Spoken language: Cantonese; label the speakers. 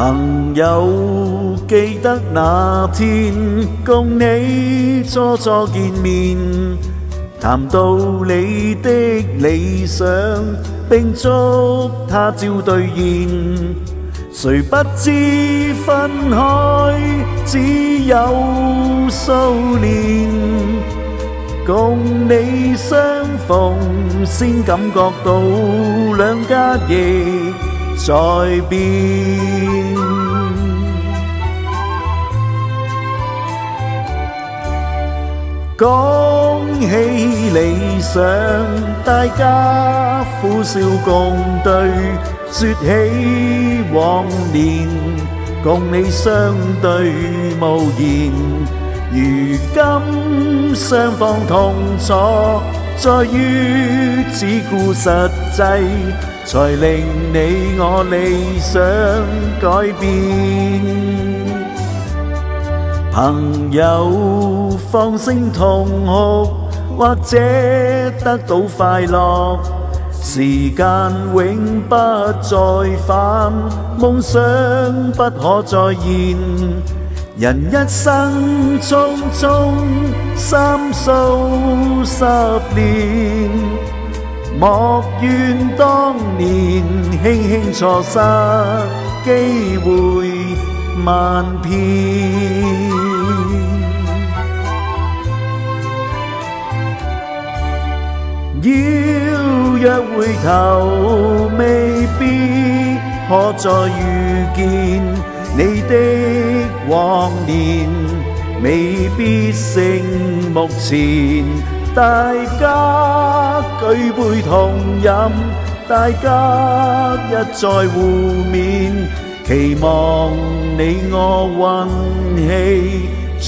Speaker 1: 朋友，記得那天共你初初見面，談到你的理想，並祝他朝兌現。誰不知分開只有數年，共你相逢先感覺到兩家亦在變。講起理想，大家苦笑共對，說起往年，共你相對無言。如今雙方痛楚，在於只顧實際，才令你我理想改變。朋友，放聲痛哭，或者得到快樂，時間永不再返，夢想不可再現。人一生匆匆30年，莫怨當年輕輕錯失機會萬遍。要約回頭，未必可再遇見你的往年，未必勝目前。大家舉杯同飲，大家一再互勉，期望你我運氣轉